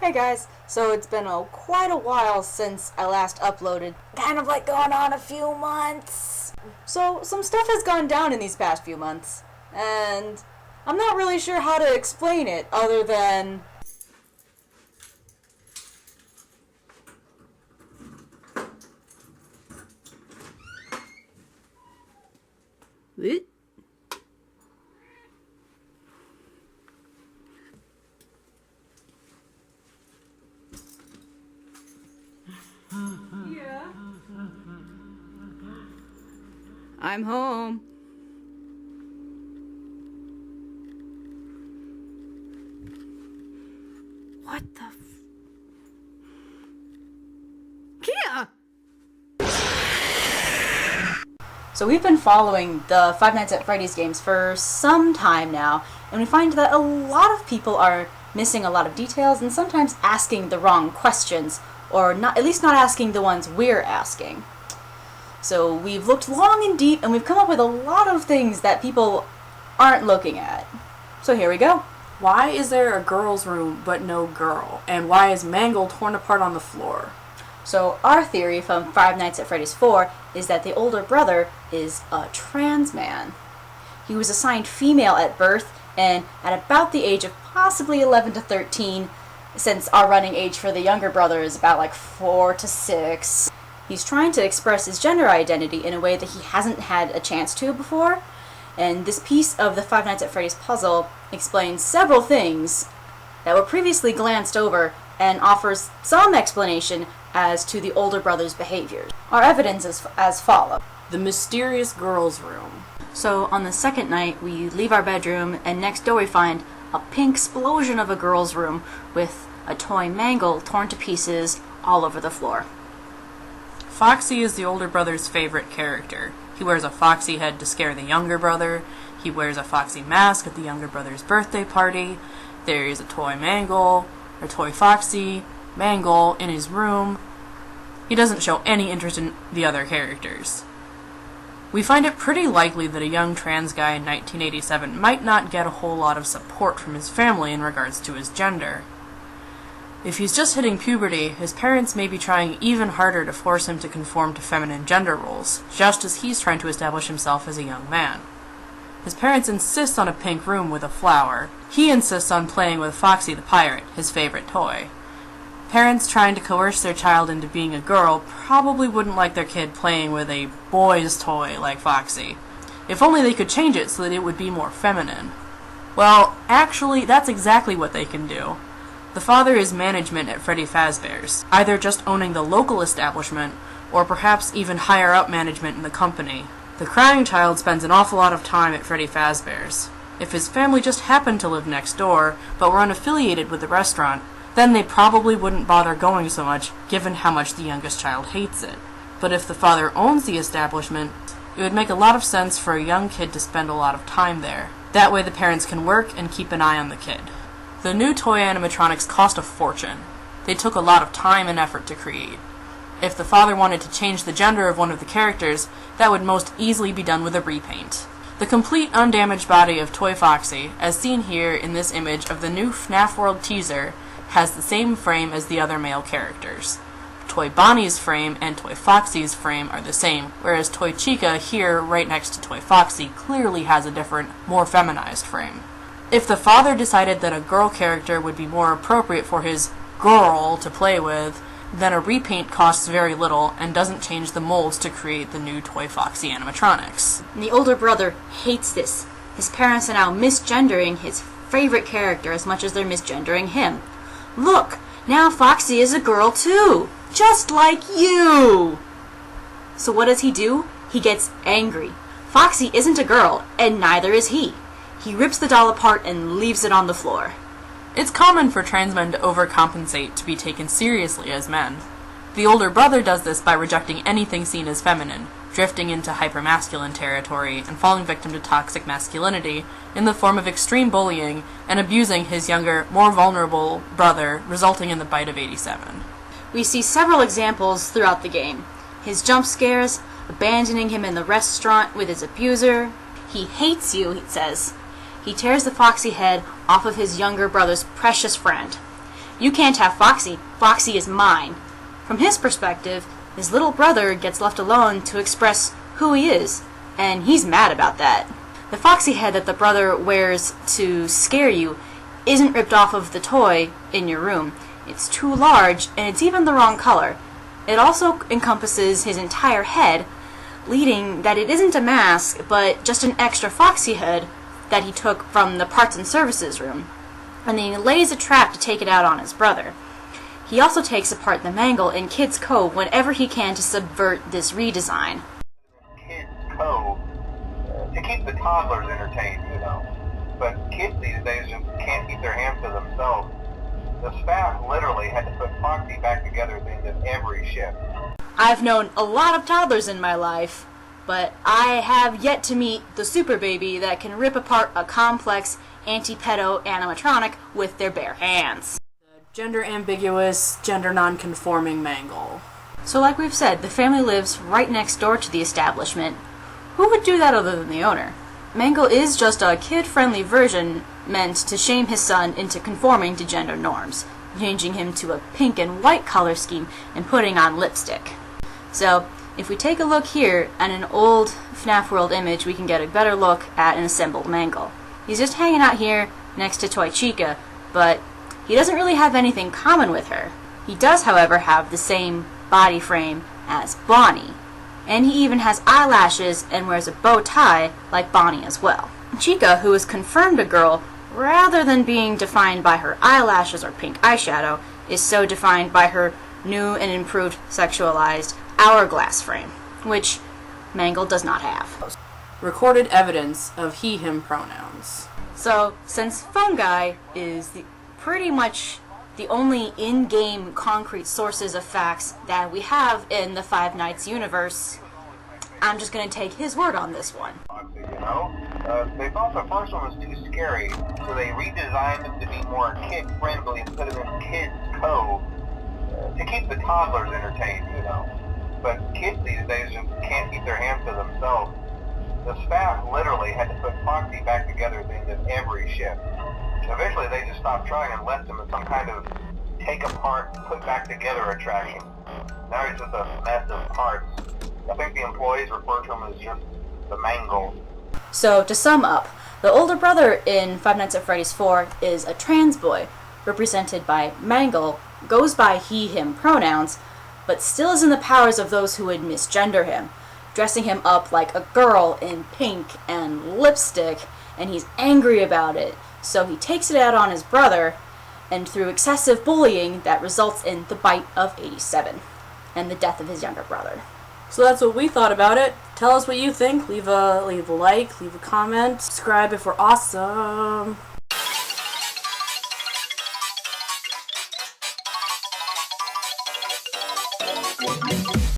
Hey guys, so it's been quite a while since I last uploaded, kind of like going on a few months. So some stuff has gone down in these past few months, and I'm not really sure how to explain it other than... What? Yeah. I'm home. What the Kiah! So we've been following the Five Nights at Freddy's games for some time now, and we find that a lot of people are missing a lot of details and sometimes asking the wrong questions, or not, at least not asking the ones we're asking. So we've looked long and deep, and we've come up with a lot of things that people aren't looking at. So here we go. Why is there a girl's room but no girl? And why is Mangle torn apart on the floor? So our theory from Five Nights at Freddy's 4 is that the older brother is a trans man. He was assigned female at birth, and at about the age of possibly 11 to 13, since our running age for the younger brother is about like 4 to 6, he's trying to express his gender identity in a way that he hasn't had a chance to before. And this piece of the Five Nights at Freddy's puzzle explains several things that were previously glanced over and offers some explanation as to the older brother's behaviors. Our evidence is as follows. The mysterious girl's room. So on the second night, we leave our bedroom, and next door we find a pink explosion of a girl's room with a toy Mangle torn to pieces all over the floor. Foxy is the older brother's favorite character. He wears a foxy head to scare the younger brother. He wears a foxy mask at the younger brother's birthday party. There is a toy Mangle, or toy Foxy, Mangle in his room. He doesn't show any interest in the other characters. We find it pretty likely that a young trans guy in 1987 might not get a whole lot of support from his family in regards to his gender. If he's just hitting puberty, his parents may be trying even harder to force him to conform to feminine gender roles, just as he's trying to establish himself as a young man. His parents insist on a pink room with a flower. He insists on playing with Foxy the Pirate, his favorite toy. Parents trying to coerce their child into being a girl probably wouldn't like their kid playing with a boy's toy like Foxy. If only they could change it so that it would be more feminine. Well, actually, that's exactly what they can do. The father is management at Freddy Fazbear's, either just owning the local establishment, or perhaps even higher up management in the company. The crying child spends an awful lot of time at Freddy Fazbear's. If his family just happened to live next door, but were unaffiliated with the restaurant, then they probably wouldn't bother going so much, given how much the youngest child hates it. But if the father owns the establishment, it would make a lot of sense for a young kid to spend a lot of time there. That way the parents can work and keep an eye on the kid. The new toy animatronics cost a fortune. They took a lot of time and effort to create. If the father wanted to change the gender of one of the characters, that would most easily be done with a repaint. The complete undamaged body of Toy Foxy, as seen here in this image of the new FNAF World teaser, has the same frame as the other male characters. Toy Bonnie's frame and Toy Foxy's frame are the same, whereas Toy Chica here, right next to Toy Foxy, clearly has a different, more feminized frame. If the father decided that a girl character would be more appropriate for his girl to play with, then a repaint costs very little and doesn't change the molds to create the new Toy Foxy animatronics. And the older brother hates this. His parents are now misgendering his favorite character as much as they're misgendering him. Look, now Foxy is a girl too, just like you! So what does he do? He gets angry. Foxy isn't a girl, and neither is he. He rips the doll apart and leaves it on the floor. It's common for trans men to overcompensate to be taken seriously as men. The older brother does this by rejecting anything seen as feminine, drifting into hypermasculine territory, and falling victim to toxic masculinity in the form of extreme bullying and abusing his younger, more vulnerable brother, resulting in the bite of 87. We see several examples throughout the game. His jump scares, abandoning him in the restaurant with his abuser. He hates you, he says. He tears the Foxy head off of his younger brother's precious friend. You can't have Foxy. Foxy is mine. From his perspective, his little brother gets left alone to express who he is, and he's mad about that. The Foxy head that the brother wears to scare you isn't ripped off of the toy in your room. It's too large, and it's even the wrong color. It also encompasses his entire head, leading that it isn't a mask, but just an extra Foxy head that he took from the parts and services room. And then he lays a trap to take it out on his brother. He also takes apart the Mangle in Kids Cove whenever he can to subvert this redesign. Kids Cove to keep the toddlers entertained, you know. But kids these days just can't keep their hands to themselves. The staff literally had to put Foxy back together at the end of every shift. I've known a lot of toddlers in my life, but I have yet to meet the super baby that can rip apart a complex anti-pedo animatronic with their bare hands. Gender ambiguous, gender non-conforming Mangle. So like we've said, the family lives right next door to the establishment. Who would do that other than the owner? Mangle is just a kid-friendly version meant to shame his son into conforming to gender norms, changing him to a pink and white color scheme and putting on lipstick. So, if we take a look here at an old FNAF World image, we can get a better look at an assembled Mangle. He's just hanging out here next to Toy Chica, but he doesn't really have anything common with her. He does, however, have the same body frame as Bonnie, and he even has eyelashes and wears a bow tie like Bonnie as well. Chica, who is confirmed a girl, rather than being defined by her eyelashes or pink eyeshadow, is so defined by her new and improved sexualized hourglass frame, which Mangle does not have. Recorded evidence of he/him pronouns. So, since Phone Guy is pretty much the only in-game concrete sources of facts that we have in the Five Nights universe, I'm just going to take his word on this one. Foxy, you know? They thought the first one was too scary, so they redesigned it to be more kid-friendly and put it in Kids Cove to keep the toddlers entertained, you know. But kids these days just can't keep their hands to themselves. The staff literally had to put Foxy back together at the end of every shift. Eventually they just stopped trying and left him as some kind of take apart, put back together attraction. Now he's just a mess of parts. I think the employees refer to him as just the Mangle. So, to sum up, the older brother in Five Nights at Freddy's 4 is a trans boy, represented by Mangle, goes by he/him pronouns, but still is in the powers of those who would misgender him, dressing him up like a girl in pink and lipstick, and he's angry about it, so he takes it out on his brother, and through excessive bullying, that results in the bite of 87, and the death of his younger brother. So that's what we thought about it. Tell us what you think. Leave a like, leave a comment, subscribe if we're awesome.